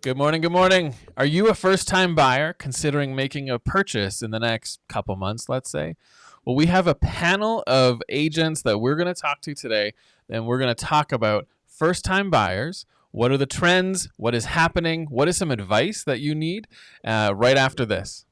Good morning. Good morning. Are you a first time buyer considering making a purchase in the next couple months, let's say? Well, we have a panel of agents that we're going to talk to today, and we're going to talk about first time buyers. What are the trends? What is happening? What is some advice that you need right after this?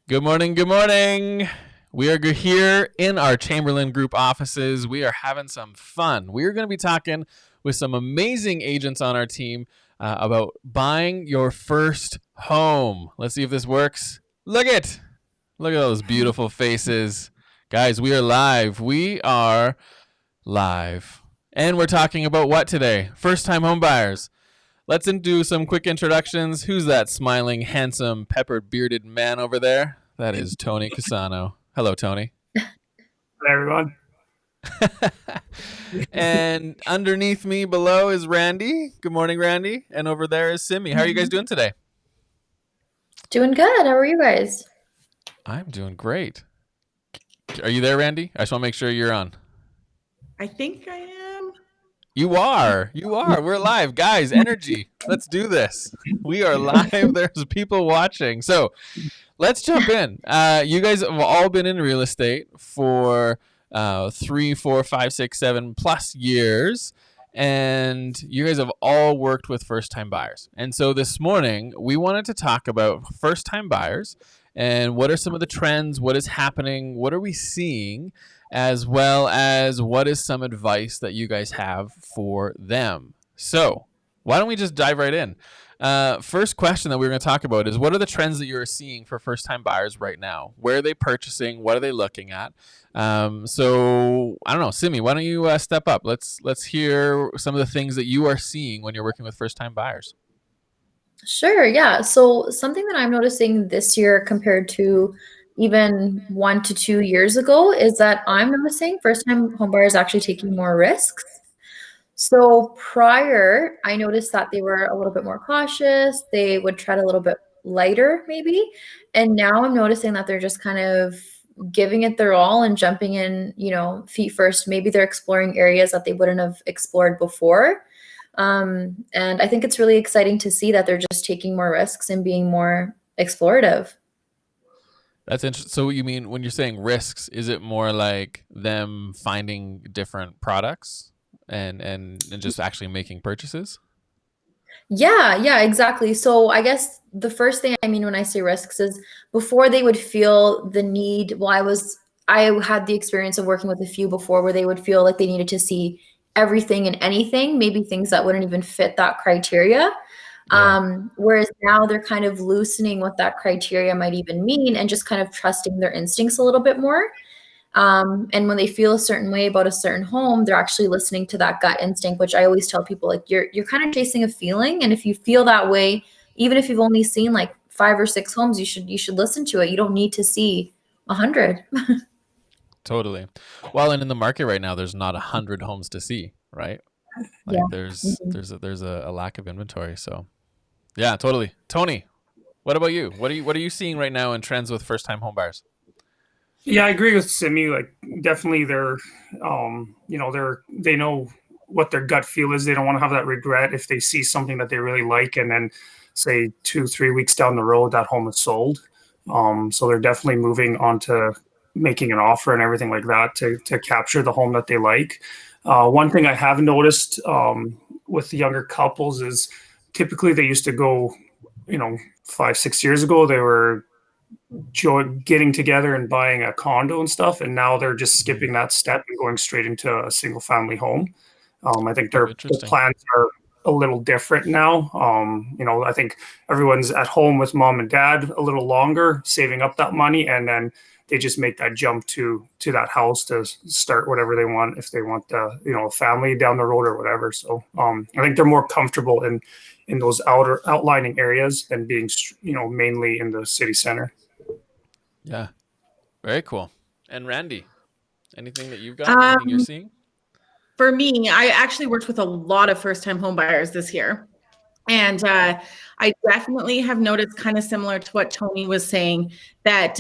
Good morning. Good morning. We are here in our Chamberlain Group offices. We are having some fun. We are going to be talking with some amazing agents on our team about buying your first home. Let's see if this works. Look at those beautiful faces. Guys, we are live. We are live. And we're talking about what today? First time home buyers. Let's do some quick introductions. Who's that smiling, handsome, peppered, bearded man over there? That is Tony Casano. Hello, Tony. Hi, everyone. And underneath me below is Randy. Good morning, Randy. And over there is Simi. How are you guys doing today? Doing good. How are you guys? I'm doing great. Are you there, Randy? I just want to make sure you're on. I think I am. You are. We're live. Guys, energy. Let's do this. We are live. There's people watching. So let's jump in. You guys have all been in real estate for 3, 4, 5, 6, 7 plus years. And you guys have all worked with first-time buyers. And so this morning, we wanted to talk about first-time buyers and what are some of the trends, what is happening, what are we seeing, as well as what is some advice that you guys have for them. So why don't we just dive right in? First question that we're going to talk about is what are the trends that you're seeing for first-time buyers right now? Where are they purchasing? What are they looking at? So I don't know, Simi, why don't you step up? Let's hear some of the things that you are seeing when you're working with first-time buyers. Sure. Yeah. So something that I'm noticing this year compared to even 1 to 2 years ago is that I'm noticing first-time homebuyers actually taking more risks. So prior, I noticed that they were a little bit more cautious. They would tread a little bit lighter, maybe. And now I'm noticing that they're just kind of giving it their all and jumping in, feet first. Maybe they're exploring areas that they wouldn't have explored before. And I think it's really exciting to see that they're just taking more risks and being more explorative. That's interesting. So you mean when you're saying risks, is it more like them finding different products and just actually making purchases? Yeah, exactly. So I guess the first thing I mean when I say risks is before they would feel the need. Well, I had the experience of working with a few before where they would feel like they needed to see everything and anything, maybe things that wouldn't even fit that criteria. Yeah. Whereas now they're kind of loosening what that criteria might even mean and just kind of trusting their instincts a little bit more. And when they feel a certain way about a certain home, they're actually listening to that gut instinct, which I always tell people, like you're kind of chasing a feeling. And if you feel that way, even if you've only seen like 5 or 6 homes, you should listen to it. You don't need to see 100. Totally. Well, and in the market right now, there's not 100 homes to see, right? Like Yeah. there's a lack of inventory. So yeah, totally. Tony, what about you? What are you seeing right now in trends with first time home buyers? Yeah, I agree with Simi. Like, definitely, they know what their gut feel is. They don't want to have that regret if they see something that they really like, and then say 2, 3 weeks down the road, that home is sold. So they're definitely moving on to making an offer and everything like that to capture the home that they like. One thing I have noticed with the younger couples is typically they used to go, 5, 6 years ago, they were getting together and buying a condo and stuff, and now they're just skipping that step and going straight into a single family home. I think their Interesting. plans are a little different now. I think everyone's at home with mom and dad a little longer, saving up that money, and then they just make that jump to that house to start whatever they want, if they want a family down the road or whatever. So I think they're more comfortable in those outlining areas than being mainly in the city center. Yeah. Very cool. And Randy, anything that you've got? Anything you're seeing? For me, I actually worked with a lot of first-time home buyers this year. And I definitely have noticed, kind of similar to what Tony was saying, that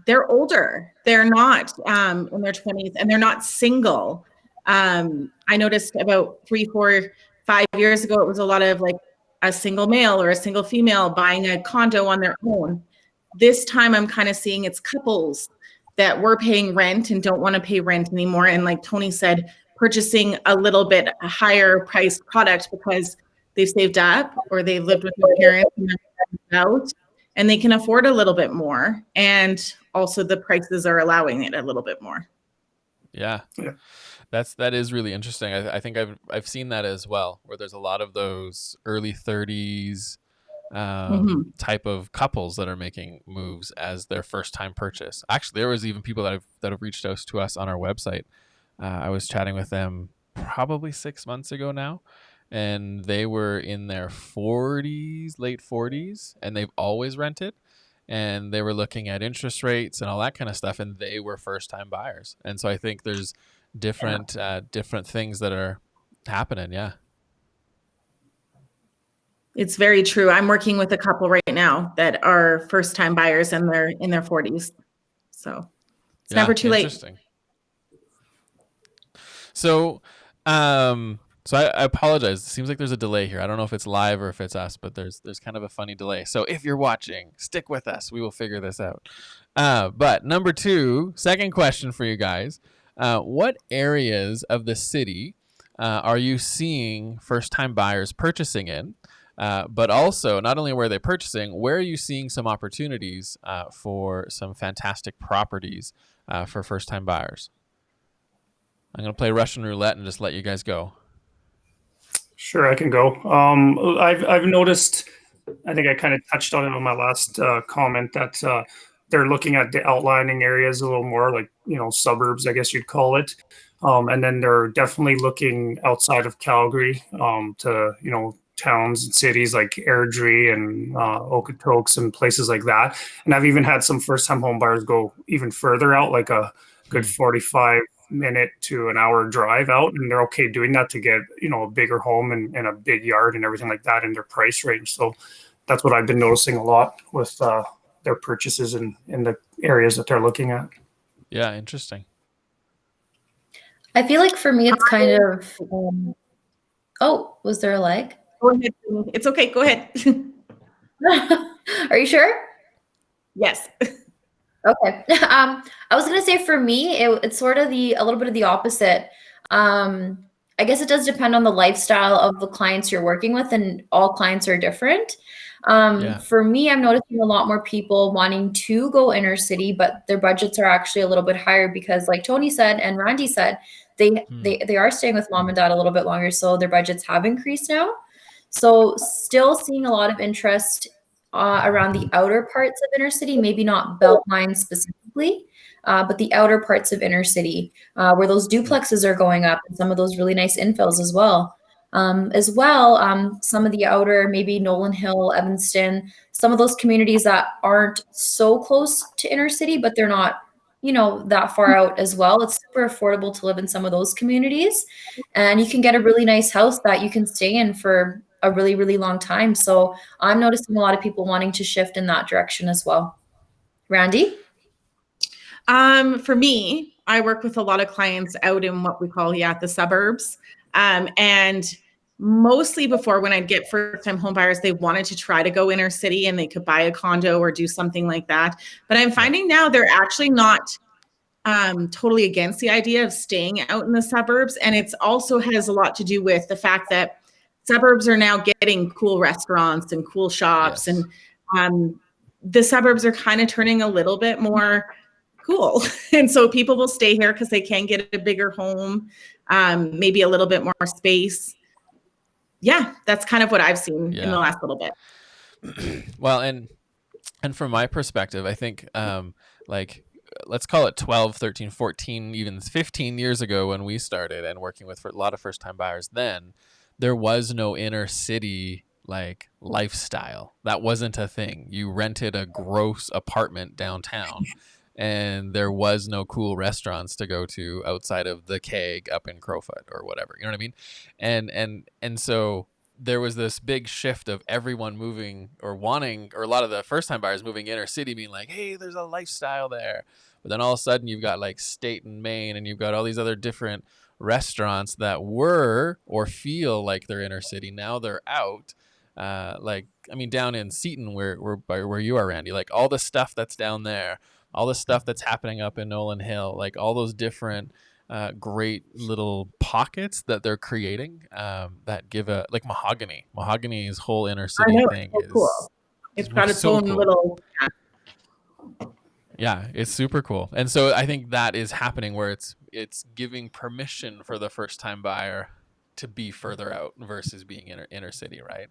they're older. They're not in their 20s, and they're not single. I noticed about 3, 4, 5 years ago, it was a lot of like a single male or a single female buying a condo on their own. This time I'm kind of seeing it's couples that were paying rent and don't want to pay rent anymore. And like Tony said, purchasing a little bit higher priced product because they've saved up or they've lived with their parents and they're out and they can afford a little bit more. And also the prices are allowing it a little bit more. Yeah. That is really interesting. I think I've seen that as well, where there's a lot of those early 30s type of couples that are making moves as their first time purchase. Actually, there was even people that have reached out to us on our website. I was chatting with them probably 6 months ago now, and they were in their 40s, late 40s, and they've always rented. And they were looking at interest rates and all that kind of stuff, and they were first time buyers. And so I think there's different things that are happening. Yeah. It's very true. I'm working with a couple right now that are first time buyers and they're in their 40s. So it's never too late. Interesting. So, I apologize. It seems like there's a delay here. I don't know if it's live or if it's us, but there's kind of a funny delay. So if you're watching, stick with us. We will figure this out. But number 2, second question for you guys. What areas of the city are you seeing first-time buyers purchasing in? But also, not only where they're purchasing, where are you seeing some opportunities for some fantastic properties for first-time buyers? I'm going to play Russian roulette and just let you guys go. Sure, I can go. I've noticed, I think I kind of touched on it on my last comment, that they're looking at the outlining areas a little more, like, suburbs, I guess you'd call it. And then they're definitely looking outside of Calgary to, towns and cities like Airdrie and Okotoks and places like that. And I've even had some first-time home buyers go even further out, like a good 45-minute to an hour drive out, and they're okay doing that to get a bigger home and a big yard and everything like that in their price range. So that's what I've been noticing a lot with their purchases in the areas that they're looking at. Yeah, interesting. I feel like for me it's kind of oh, was there a lag? Go ahead. It's okay, go ahead. Are you sure? Yes. Okay. I was gonna say for me, it's sort of a little bit of the opposite. I guess it does depend on the lifestyle of the clients you're working with, and all clients are different. For me, I'm noticing a lot more people wanting to go inner city, but their budgets are actually a little bit higher because, like Tony said and Randy said, they are staying with mom and dad a little bit longer, so their budgets have increased now. So still seeing a lot of interest around the outer parts of inner city, maybe not Beltline specifically, but the outer parts of inner city, where those duplexes are going up and some of those really nice infills as well. Some of the outer, maybe Nolan Hill, Evanston, some of those communities that aren't so close to inner city, but they're not, that far out as well. It's super affordable to live in some of those communities, and you can get a really nice house that you can stay in for a really, really long time. So I'm noticing a lot of people wanting to shift in that direction as well. Randy? For me, I work with a lot of clients out in what we call, the suburbs. And mostly before, when I'd get first-time home buyers, they wanted to try to go inner city and they could buy a condo or do something like that. But I'm finding now they're actually not totally against the idea of staying out in the suburbs. And it also has a lot to do with the fact that suburbs are now getting cool restaurants and cool shops. Yes. And the suburbs are kind of turning a little bit more cool. And so people will stay here because they can get a bigger home, maybe a little bit more space. Yeah, that's kind of what I've seen in the last little bit. Well, and from my perspective, I think let's call it 12, 13, 14, even 15 years ago when we started and working with a lot of first-time buyers, then there was no inner city lifestyle. That wasn't a thing. You rented a gross apartment downtown, and there was no cool restaurants to go to outside of the Keg up in Crowfoot or whatever. You know what I mean? And so there was this big shift of everyone moving or wanting, or a lot of the first time buyers moving inner city being like, hey, there's a lifestyle there. But then all of a sudden you've got like State and Main, and you've got all these other different restaurants that were or feel like they're inner city. Now they're out. Like, I mean, down in Seton, where you are, Randy, like all the stuff that's down there, all the stuff that's happening up in Nolan Hill, like all those different great little pockets that they're creating that give a, like Mahogany's whole inner city thing so is cool. It's got its so own cool. little. Yeah, it's super cool. And so I think that is happening where it's giving permission for the first time buyer to be further out versus being inner city, right?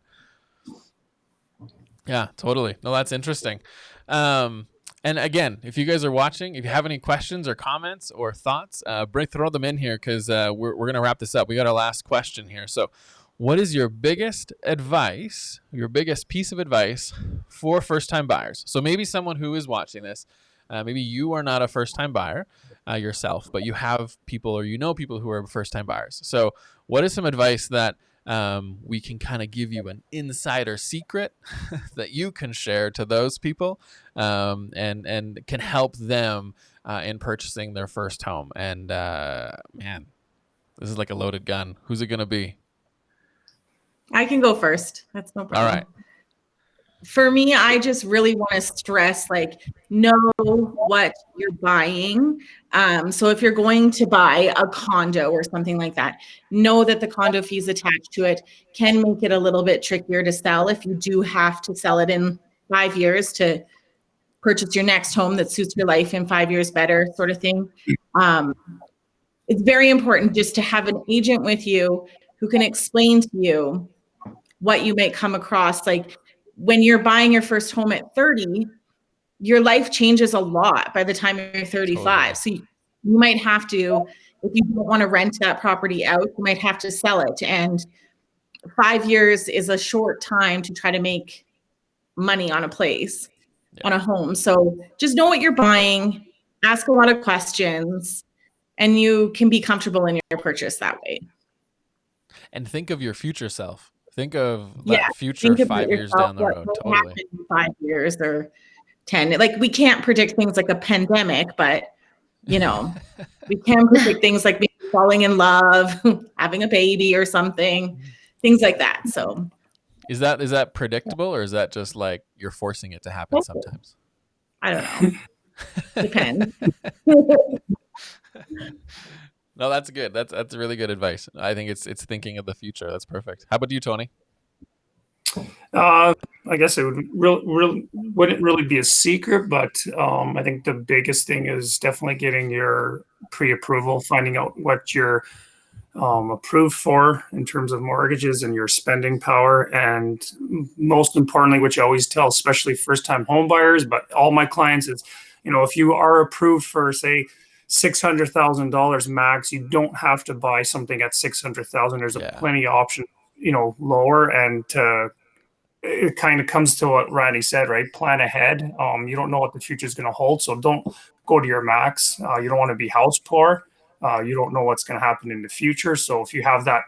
Yeah, totally. No, that's interesting. And again, if you guys are watching, if you have any questions or comments or thoughts, throw them in here, because we're going to wrap this up. We got our last question here. So what is your biggest advice, your biggest piece of advice for first-time buyers? So maybe someone who is watching this, maybe you are not a first-time buyer yourself, but you have people, or you know people who are first-time buyers. So what is some advice that we can kind of give you, an insider secret that you can share to those people, and can help them in purchasing their first home? And man, this is like a loaded gun. Who's it going to be? I can go first. That's no problem. All right. For me, I just really want to stress, like, know what you're buying. So if you're going to buy a condo or something like that, know that the condo fees attached to it can make it a little bit trickier to sell if you do have to sell it in 5 years to purchase your next home that suits your life in 5 years better, sort of thing. It's very important just to have an agent with you who can explain to you what you might come across. Like, when you're buying your first home at 30, your life changes a lot by the time you're 35. Totally. So you might have to, if you don't want to rent that property out, you might have to sell it. And 5 years is a short time to try to make money on a place, on a home. So just know what you're buying, ask a lot of questions, and you can be comfortable in your purchase that way. And think of your future self. Think of that future 5 years down the road. Totally. 5 years or 10. Like, we can't predict things like a pandemic, but we can predict things like maybe falling in love, having a baby or something, things like that. So is that predictable, or is that just like you're forcing it to happen sometimes? I don't know. Depends. No, that's good. That's really good advice. I think it's thinking of the future. That's perfect. How about you, Tony? I guess it wouldn't really be a secret, but I think the biggest thing is definitely getting your pre-approval, finding out what you're approved for in terms of mortgages and your spending power. And most importantly, which I always tell, especially first-time home buyers, but all my clients, is, if you are approved for, say, $600,000 max, you don't have to buy something at $600,000. There's plenty of options, lower, and it kind of comes to what Randy said, right? Plan ahead. You don't know what the future is going to hold, so don't go to your max. You don't want to be house poor. You don't know what's going to happen in the future. So if you have that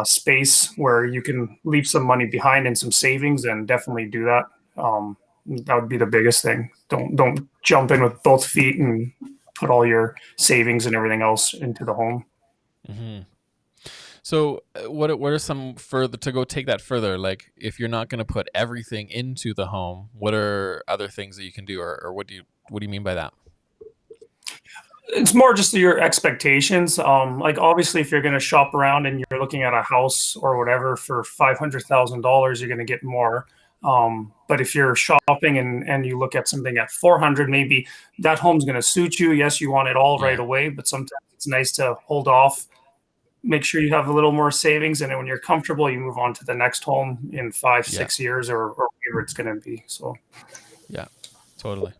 space where you can leave some money behind and some savings, then definitely do that. That would be the biggest thing. Don't jump in with both feet and put all your savings and everything else into the home. Mm-hmm. So what are some further, to go take that further? Like, if you're not going to put everything into the home, what are other things that you can do, or what do you mean by that? It's more just your expectations. Like, obviously, if you're going to shop around and you're looking at a house or whatever for $500,000, you're going to get more. But if you're shopping and you look at something at 400, maybe that home's going to suit you. Yes, you want it all right away, but sometimes it's nice to hold off, make sure you have a little more savings, and then when you're comfortable, you move on to the next home in 5-6 years or whatever it's going to be. So, yeah, totally.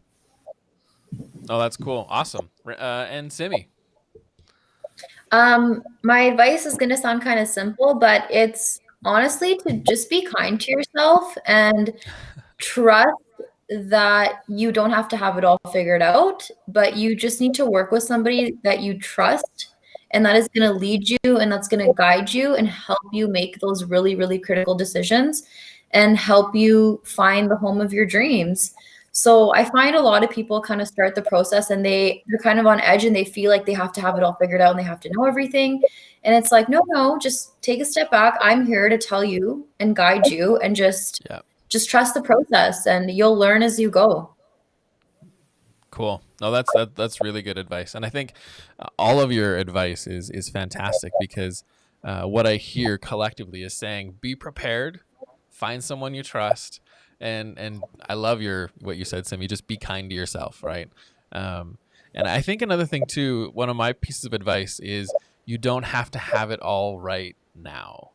Oh, that's cool. Awesome. And Simi? My advice is going to sound kind of simple, but it's honestly to just be kind to yourself and trust that you don't have to have it all figured out, but you just need to work with somebody that you trust and that is going to lead you and that's going to guide you and help you make those really, really critical decisions and help you find the home of your dreams. So I find a lot of people kind of start the process and they're kind of on edge and they feel like they have to have it all figured out and they have to know everything. And it's like, no, just take a step back. I'm here to tell you and guide you, and just trust the process and you'll learn as you go. Cool. No, that's really good advice. And I think all of your advice is fantastic, because what I hear collectively is saying, be prepared, find someone you trust. And I love what you said, Simi, just be kind to yourself, right? And I think another thing too, one of my pieces of advice is you don't have to have it all right now.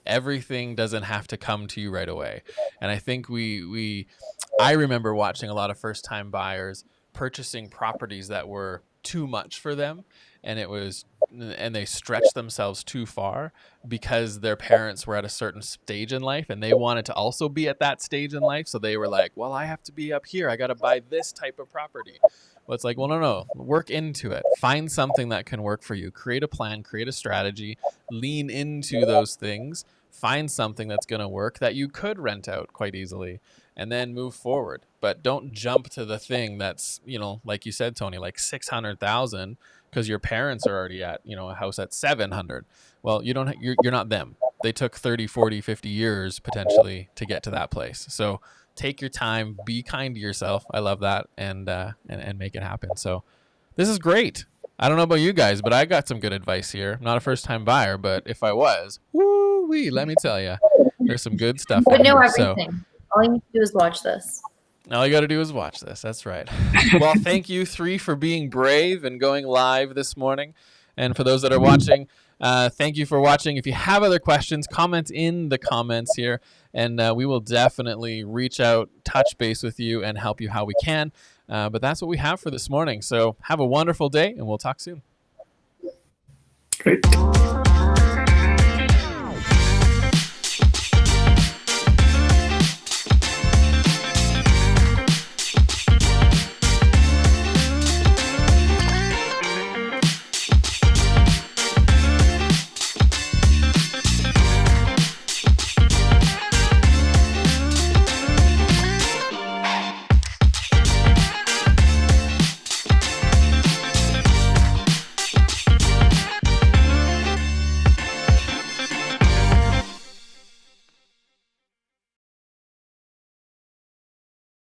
Everything doesn't have to come to you right away. And I think I remember watching a lot of first-time buyers purchasing properties that were too much for them, and they stretched themselves too far because their parents were at a certain stage in life and they wanted to also be at that stage in life. So they were like, well, I have to be up here. I got to buy this type of property. Well, it's like, well, no, work into it. Find something that can work for you. Create a plan, create a strategy, lean into those things, find something that's going to work that you could rent out quite easily, and then move forward. But don't jump to the thing that's, like you said, Tony, like 600,000 because your parents are already at, a house at 700. Well, you're not them. They took 30, 40, 50 years potentially to get to that place. So take your time, be kind to yourself. I love that, and make it happen. So this is great. I don't know about you guys, but I got some good advice here. I'm not a first-time buyer, but if I was, woo-wee, let me tell you, there's some good stuff. But know everything. So, all you need to do is watch this. All you got to do is watch this. That's right. Well, thank you three for being brave and going live this morning. And for those that are watching, thank you for watching. If you have other questions, comment in the comments here, and we will definitely reach out, touch base with you, and help you how we can. But that's what we have for this morning. So have a wonderful day, and we'll talk soon. Great.